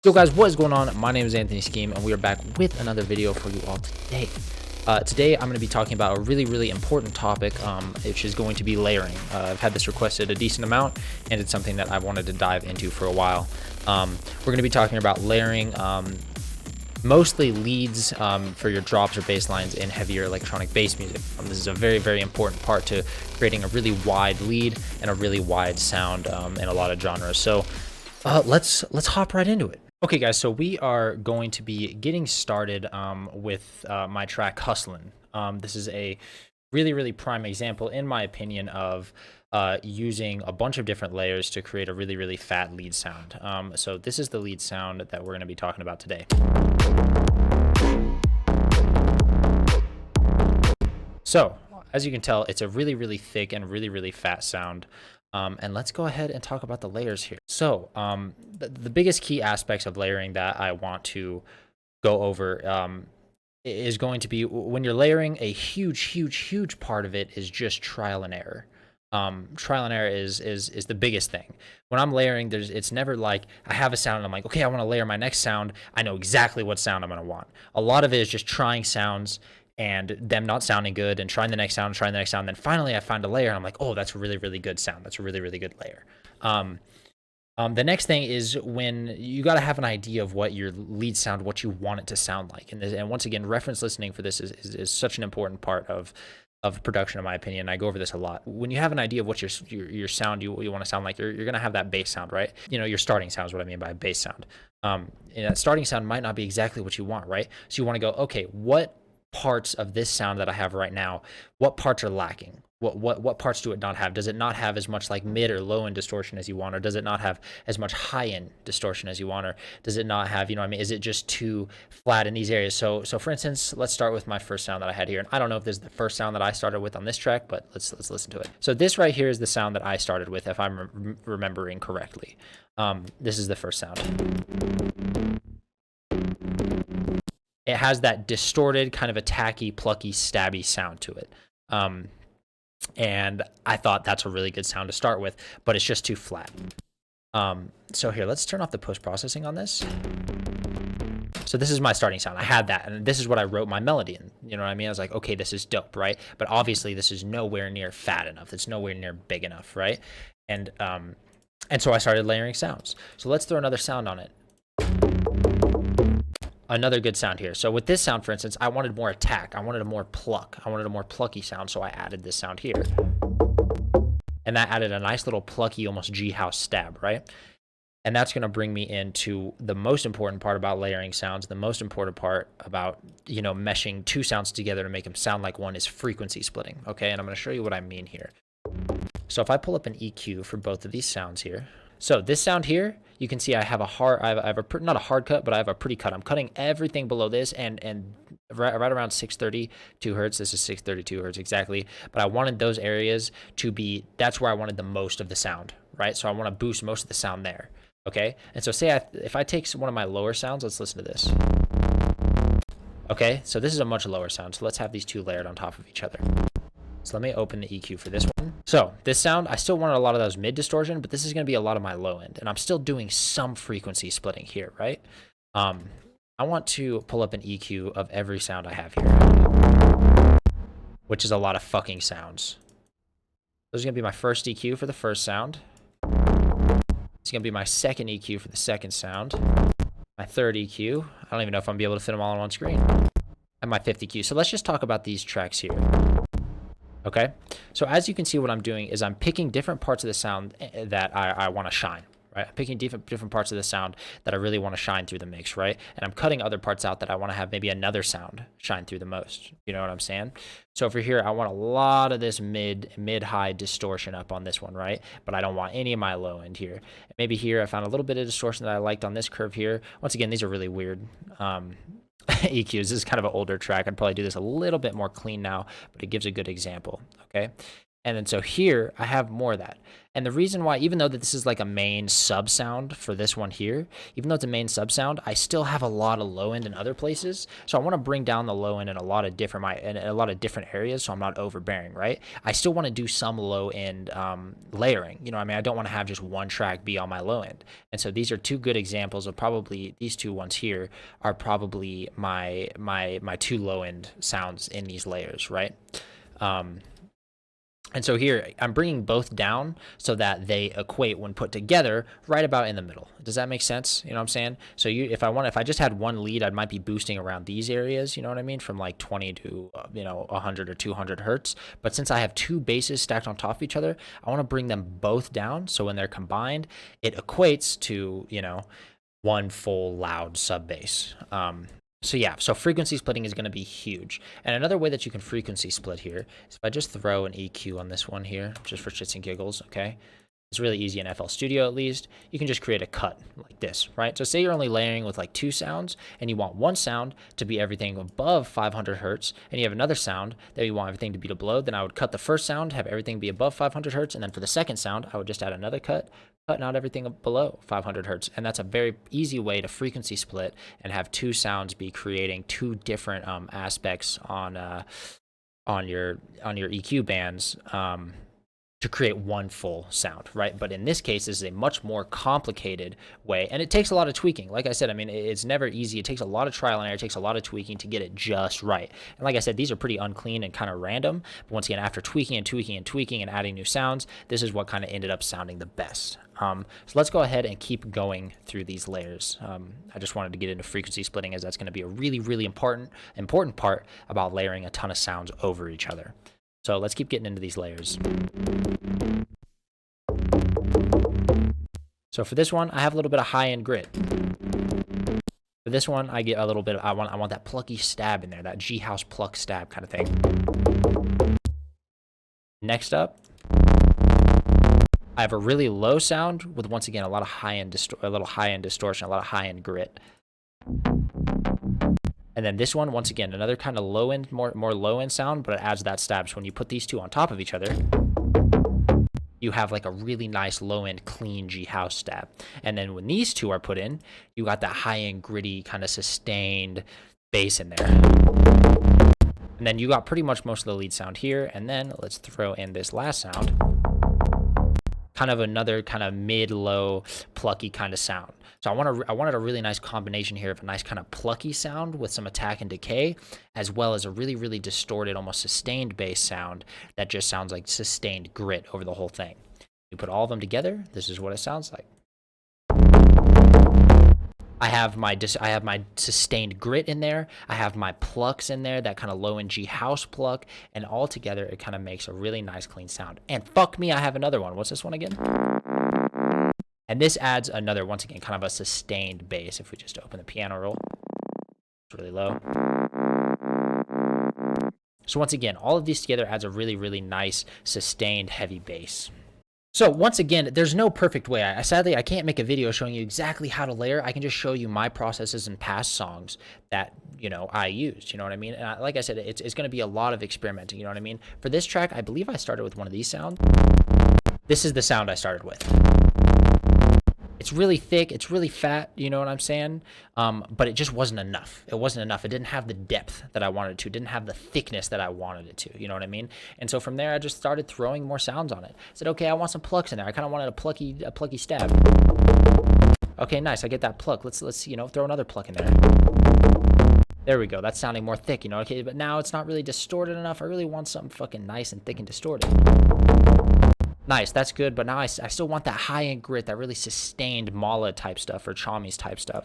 Yo guys, what is going on? My name is Anthony Scheme and we are back with another video for you all today. Today I'm going to be talking about a really important topic, which is going to be layering. I've had this requested a decent amount and it's something that I've wanted to dive into for a while. We're going to be talking about layering, mostly leads for your drops or bass lines in heavier electronic bass music. This is a very important part to creating a really wide lead and a really wide sound in a lot of genres. So let's hop right into it. Okay guys, so we are going to be getting started with my track Hustlin'. This is a really prime example, in my opinion, of using a bunch of different layers to create a really fat lead sound. So this is the lead sound that we're going to be talking about today. So as you can tell, it's a really thick and really fat sound. And let's go ahead and talk about the layers here. So the biggest key aspects of layering that I want to go over is going to be when you're layering, a huge part of it is just trial and error. Trial and error is the biggest thing. When I'm layering, it's never like I have a sound and I'm like, okay, I want to layer my next sound. I know exactly what sound I'm going to want. A lot of it is just trying sounds and them not sounding good and trying the next sound, then finally I find a layer and I'm like, oh, that's a really good sound. That's a really good layer. The next thing is when you got to have an idea of what your lead sound, what you want it to sound like. And once again, reference listening for this is such an important part of production, in my opinion. I go over this a lot. When you have an idea of what your sound you want to sound like, you're going to have that bass sound, right? You know, your starting sound is what I mean by bass sound. And that starting sound might not be exactly what you want, right? So you want to go, okay, what parts of this sound that I have right now, what parts are lacking? What parts do it not have? Does it not have as much like mid or low end distortion as you want, or does it not have as much high end distortion as you want, or does it not have, you know what I mean, is it just too flat in these areas? So for instance, let's start with my first sound that I had here. And I don't know if this is the first sound that I started with on this track, but let's listen to it. So this right here is the sound that I started with, if I'm remembering correctly. This is the first sound. It has that distorted, kind of a tacky, plucky, stabby sound to it. And I thought that's a really good sound to start with, but it's just too flat. So here, let's turn off the post-processing on this. So this is my starting sound. I had that, and this is what I wrote my melody in. You know what I mean? I was like, okay, this is dope, right? But obviously, this is nowhere near fat enough. It's nowhere near big enough, right? And so I started layering sounds. So let's throw another sound on it. Another good sound here. So with this sound, for instance, I wanted more attack. I wanted a more pluck. I wanted a more plucky sound, so I added this sound here. And that added a nice little plucky, almost G-house stab, right? And that's going to bring me into the most important part about layering sounds. The most important part about, you know, meshing two sounds together to make them sound like one is frequency splitting, okay? And I'm going to show you what I mean here. So if I pull up an EQ for both of these sounds here, so this sound here, you can see I have not a hard cut, but I have a pretty cut. I'm cutting everything below this and right around 632 hertz. This is 632 hertz exactly. But I wanted those areas to be, that's where I wanted the most of the sound, right? So I want to boost most of the sound there, okay? And so say if I take one of my lower sounds, let's listen to this. Okay, so this is a much lower sound. So let's have these two layered on top of each other. So let me open the EQ for this one. So this sound, I still wanted a lot of those mid distortion, but this is going to be a lot of my low end. And I'm still doing some frequency splitting here, right? I want to pull up an EQ of every sound I have here, which is a lot of fucking sounds. This is going to be my first EQ for the first sound. It's going to be my second EQ for the second sound. My third EQ. I don't even know if I'm going to be able to fit them all on one screen. And my fifth EQ. So let's just talk about these tracks here. Okay, so as you can see, what I'm doing is I'm picking different parts of the sound that I want to shine, right? I'm picking different parts of the sound that I really want to shine through the mix, right? And I'm cutting other parts out that I want to have maybe another sound shine through the most. You know what I'm saying? So over here, I want a lot of this mid-high distortion up on this one, right? But I don't want any of my low end here. Maybe here I found a little bit of distortion that I liked on this curve here. Once again, these are really weird. EQs. This is kind of an older track. I'd probably do this a little bit more clean now, but it gives a good example, okay? And then so here I have more of that. And the reason why, even though that this is like a main sub sound for this one here, even though it's a main sub sound, I still have a lot of low end in other places. So I want to bring down the low end in a lot of different areas, so I'm not overbearing, right? I still want to do some low end layering. You know, I mean, I don't want to have just one track be on my low end. And so these are two good examples of probably these two ones here are probably my two low end sounds in these layers, right? And so here, I'm bringing both down so that they equate when put together right about in the middle. Does that make sense? You know what I'm saying? So if I just had one lead, I might be boosting around these areas, you know what I mean? From like 20 to, 100 or 200 hertz. But since I have two basses stacked on top of each other, I want to bring them both down. So when they're combined, it equates to, one full loud sub bass. So yeah, so frequency splitting is going to be huge. And another way that you can frequency split here is if I just throw an EQ on this one here, just for shits and giggles, okay? It's really easy in FL Studio at least. You can just create a cut like this, right? So say you're only layering with like two sounds and you want one sound to be everything above 500 hertz and you have another sound that you want everything to be below, then I would cut the first sound, have everything be above 500 hertz, and then for the second sound, I would just add another cut out everything below 500 hertz. And that's a very easy way to frequency split and have two sounds be creating two different aspects on your EQ bands to create one full sound, right? But in this case, this is a much more complicated way, and it takes a lot of tweaking. Like I said, I mean, it's never easy. It takes a lot of trial and error. It takes a lot of tweaking to get it just right. And like I said, these are pretty unclean and kind of random. But once again, after tweaking and adding new sounds, this is what kind of ended up sounding the best. So let's go ahead and keep going through these layers. I just wanted to get into frequency splitting as that's going to be a really, really important part about layering a ton of sounds over each other. So let's keep getting into these layers. So for this one, I have a little bit of high-end grit. For this one, I get a little bit of, I want that plucky stab in there, that G house pluck stab kind of thing. Next up, I have a really low sound with, once again, a lot of high-end distortion, a lot of high-end grit. And then this one, once again, another kind of low-end, more low-end sound, but it adds that stab. So when you put these two on top of each other, you have like a really nice low-end, clean G house stab. And then when these two are put in, you got that high-end, gritty, kind of sustained bass in there. And then you got pretty much most of the lead sound here. And then let's throw in this last sound. Kind of another kind of mid-low, plucky kind of sound. So I wanted a really nice combination here of a nice kind of plucky sound with some attack and decay, as well as a really, really distorted, almost sustained bass sound that just sounds like sustained grit over the whole thing. You put all of them together, this is what it sounds like. I have my sustained grit in there. I have my plucks in there, that kind of low-end G house pluck, and all together it kind of makes a really nice clean sound. And fuck me, I have another one. What's this one again? And this adds another, once again, kind of a sustained bass. If we just open the piano roll, it's really low. So once again, all of these together adds a really, really nice sustained heavy bass. So once again, there's no perfect way. Sadly, I can't make a video showing you exactly how to layer. I can just show you my processes in past songs that, I used, you know what I mean? And like I said, it's going to be a lot of experimenting, you know what I mean? For this track, I believe I started with one of these sounds. This is the sound I started with. It's really thick, it's really fat, you know what I'm saying? But it just wasn't enough. It wasn't enough. It didn't have the depth that I wanted it to. It didn't have the thickness that I wanted it to, you know what I mean? And so from there, I just started throwing more sounds on it. I said, okay, I want some plucks in there. I kind of wanted a plucky stab. Okay, nice, I get that pluck. Let's throw another pluck in there. There we go, that's sounding more thick, okay? But now it's not really distorted enough. I really want something fucking nice and thick and distorted. Nice, that's good, but now I still want that high-end grit, that really sustained Mala type stuff or Chami's type stuff.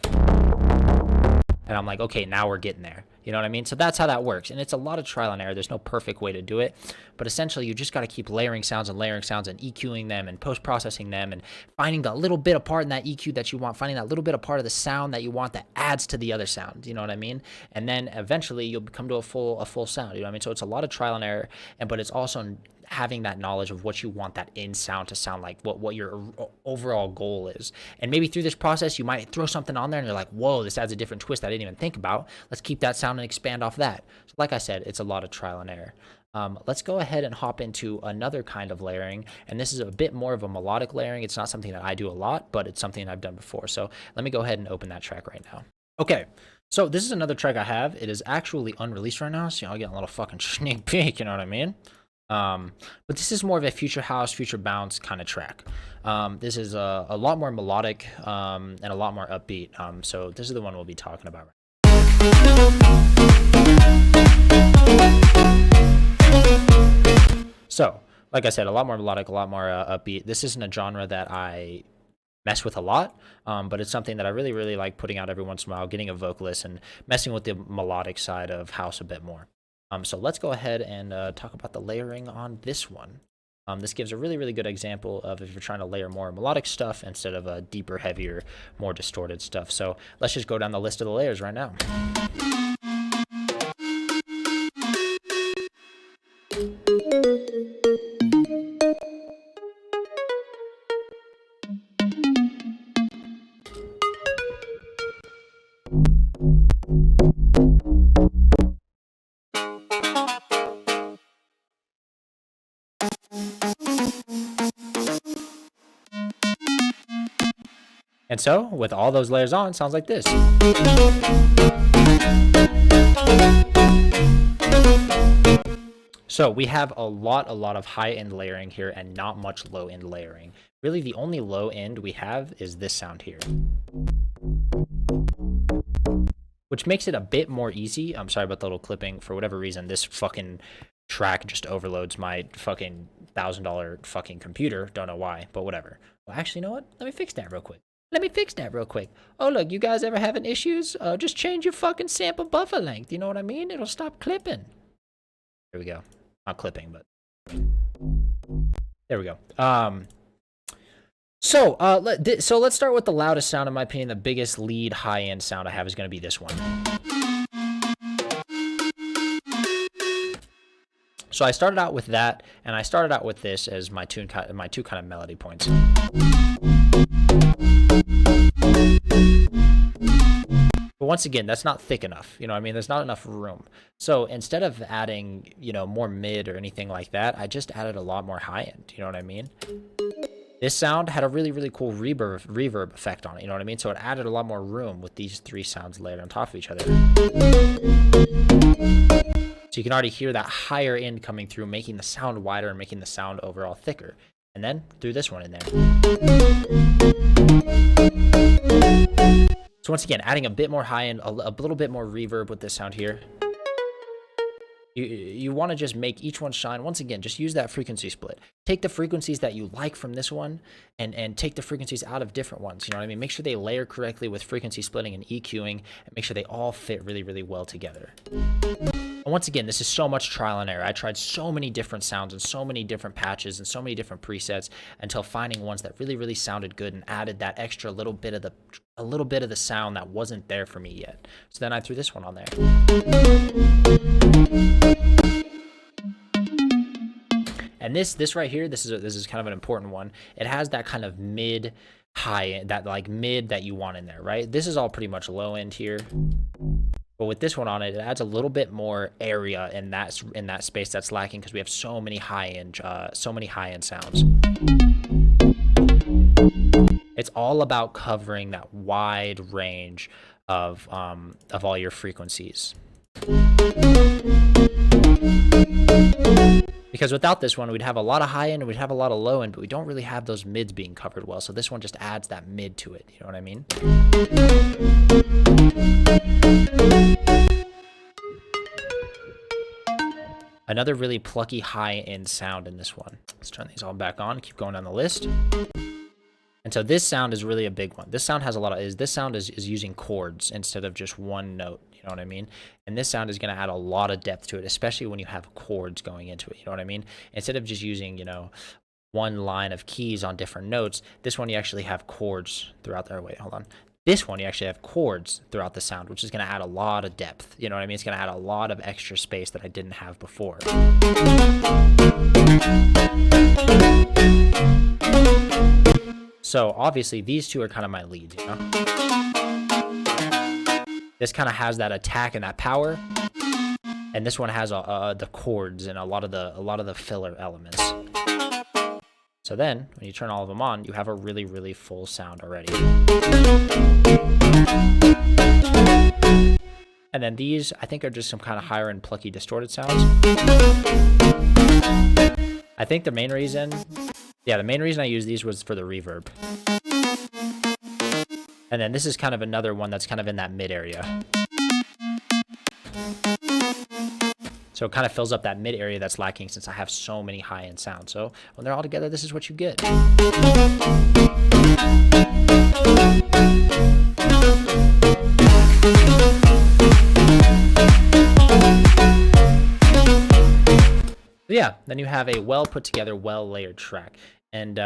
And I'm like, okay, now we're getting there. You know what I mean? So that's how that works. And it's a lot of trial and error. There's no perfect way to do it. But essentially, you just got to keep layering sounds and EQing them and post-processing them and finding the little bit of part in that EQ that you want, finding that little bit of part of the sound that you want that adds to the other sound. You know what I mean? And then eventually, you'll come to a full sound. You know what I mean? So it's a lot of trial and error, but it's also having that knowledge of what you want that in sound to sound like, what your overall goal is. And maybe through this process, you might throw something on there and you're like, whoa, this adds a different twist I didn't even think about. Let's keep that sound and expand off that. So like I said, it's a lot of trial and error. Let's go ahead and hop into another kind of layering, and this is a bit more of a melodic layering. It's not something that I do a lot, but it's something I've done before. So let me go ahead and open that track right now. Okay, so this is another track I have. It is actually unreleased right now, so y'all get a little fucking sneak peek, you know what I mean? But this is more of a future house, future bounce kind of track. This is a lot more melodic and a lot more upbeat. So this is the one we'll be talking about. So, like I said, a lot more melodic, a lot more upbeat. This isn't a genre that I mess with a lot, but it's something that I really, really like putting out every once in a while, getting a vocalist and messing with the melodic side of house a bit more. So let's go ahead and talk about the layering on this one. This gives a really, really good example of if you're trying to layer more melodic stuff instead of a deeper, heavier, more distorted stuff. So let's just go down the list of the layers right now. And so, with all those layers on, it sounds like this. So we have a lot of high-end layering here and not much low-end layering. Really, the only low-end we have is this sound here, which makes it a bit more easy. I'm sorry about the little clipping. For whatever reason, this fucking track just overloads my fucking $1,000 fucking computer. Don't know why, but whatever. Well, actually, you know what? Let me fix that real quick. Oh, look, you guys ever having issues? Just change your fucking sample buffer length. You know what I mean? It'll stop clipping. There we go. Not clipping, but there we go. So let's start with the loudest sound. In my opinion, the biggest lead high-end sound I have is going to be this one. So I started out with that, and I started out with this as my two kind of melody points. But once again, that's not thick enough. You know what I mean? There's not enough room. So instead of adding, more mid or anything like that, I just added a lot more high end. You know what I mean? This sound had a really, really cool reverb effect on it. You know what I mean? So it added a lot more room with these three sounds layered on top of each other. So you can already hear that higher end coming through, making the sound wider and making the sound overall thicker. And then threw this one in there. So once again, adding a bit more high end, a little bit more reverb with this sound here. You want to just make each one shine. Once again, just use that frequency split. Take the frequencies that you like from this one and take the frequencies out of different ones. You know what I mean? Make sure they layer correctly with frequency splitting and EQing, and make sure they all fit really, really well together. And once again, this is so much trial and error. I tried so many different sounds and so many different patches and so many different presets until finding ones that really, really sounded good and added that extra little bit of the sound that wasn't there for me yet. So then I threw this one on there. And this right here, this is kind of an important one. It has that kind of mid high, that like mid that you want in there, right? This is all pretty much low end here. But with this one on it, it adds a little bit more area in that space that's lacking because we have so many high end sounds. It's all about covering that wide range of all your frequencies. Because without this one, we'd have a lot of high end and we'd have a lot of low end, but we don't really have those mids being covered well. So this one just adds that mid to it. You know what I mean? Another really plucky high end sound in this one. Let's turn these all back on, keep going down the list. And so this sound is really a big one. This sound has this sound is using chords instead of just one note. You know what I mean? And this sound is going to add a lot of depth to it, especially when you have chords going into it. You know what I mean? Instead of just using, one line of keys on different notes, this one you actually have chords throughout there. Wait, hold on. This one, you actually have chords throughout the sound, which is going to add a lot of depth. You know what I mean? It's going to add a lot of extra space that I didn't have before. So obviously these two are kind of my leads, you know? This kind of has that attack and that power, and this one has the chords and a lot of the filler elements. So then, when you turn all of them on, you have a really, really full sound already. And then these, I think, are just some kind of higher end plucky distorted sounds. I think the main reason I used these was for the reverb. And then this is kind of another one that's kind of in that mid area. So it kind of fills up that mid area that's lacking since I have so many high-end sounds. So when they're all together, this is what you get. Yeah, then you have a well put together, well layered track. And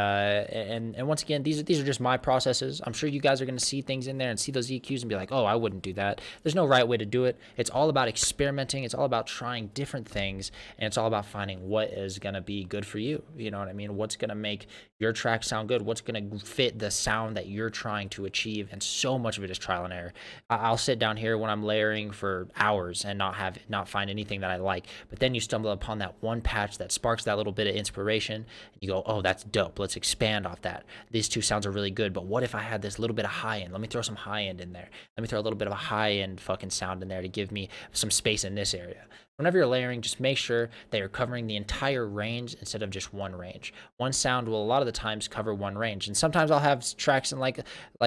once again, these are just my processes. I'm sure you guys are going to see things in there and see those EQs and be like, oh, I wouldn't do that. There's no right way to do it. It's all about experimenting. It's all about trying different things. And it's all about finding what is going to be good for you. You know what I mean? What's going to make your track sound good? What's going to fit the sound that you're trying to achieve? And so much of it is trial and error. I'll sit down here when I'm layering for hours and not find anything that I like. But then you stumble upon that one patch that sparks that little bit of inspiration. And you go, oh, that's dope. Let's expand off that. These two sounds are really good, but what if I had this little bit of high end? Let me throw some high end in there. Let me throw a little bit of a high end fucking sound in there to give me some space in this area. Whenever you're layering, just make sure that you're covering the entire range instead of just one range. One sound will a lot of the times cover one range. And sometimes I'll have tracks in like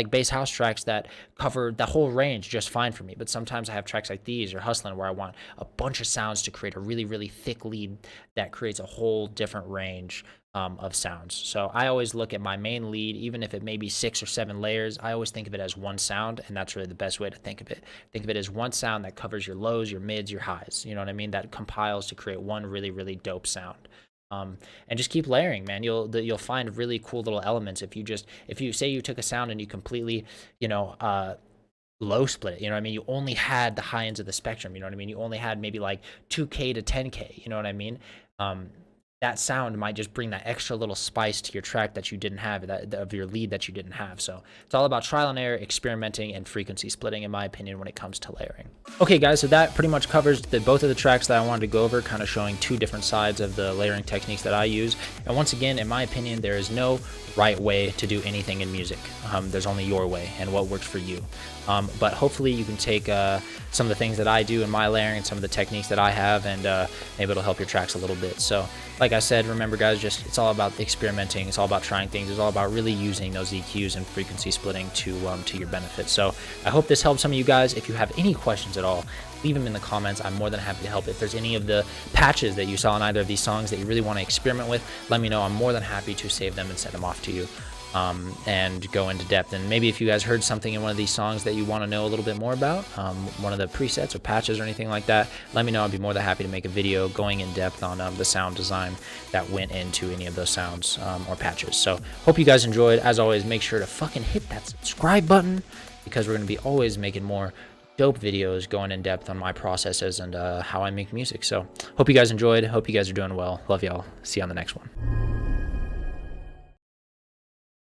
bass house tracks that cover the whole range just fine for me. But sometimes I have tracks like these or Hustlin' where I want a bunch of sounds to create a really, really thick lead that creates a whole different range of sounds. So I always look at my main lead, even if it may be 6 or 7 layers, I always think of it as one sound, and that's really the best way to think of it. Think of it as one sound that covers your lows, your mids, your highs. You know what I mean? That compiles to create one really, really dope sound. And just keep layering, man. You'll find really cool little elements if you say you took a sound and you completely, low split it, you know what I mean? You only had the high ends of the spectrum, you know what I mean? You only had maybe like 2K to 10K, you know what I mean? That sound might just bring that extra little spice to your track that you didn't have, of your lead that you didn't have. So it's all about trial and error, experimenting, and frequency splitting, in my opinion, when it comes to layering. Okay, guys, so that pretty much covers both of the tracks that I wanted to go over, kind of showing two different sides of the layering techniques that I use. And once again, in my opinion, there is no right way to do anything in music. There's only your way and what works for you. But hopefully you can take some of the things that I do in my layering and some of the techniques that I have, and maybe it'll help your tracks a little bit. So like I said, remember guys, it's all about experimenting. It's all about trying things. It's all about really using those EQs and frequency splitting to your benefit. So I hope this helps some of you guys. If you have any questions at all, leave them in the comments. I'm more than happy to help. If there's any of the patches that you saw in either of these songs that you really want to experiment with, let me know. I'm more than happy to save them and send them off to you. And go into depth. And maybe if you guys heard something in one of these songs that you want to know a little bit more about, one of the presets or patches or anything like that, let me know. I'd be more than happy to make a video going in depth on the sound design that went into any of those sounds or patches. So hope you guys enjoyed. As always, make sure to fucking hit that subscribe button, because we're going to be always making more dope videos going in depth on my processes and how I make music. So hope you guys enjoyed. Hope you guys are doing well. Love y'all. See you on the next one.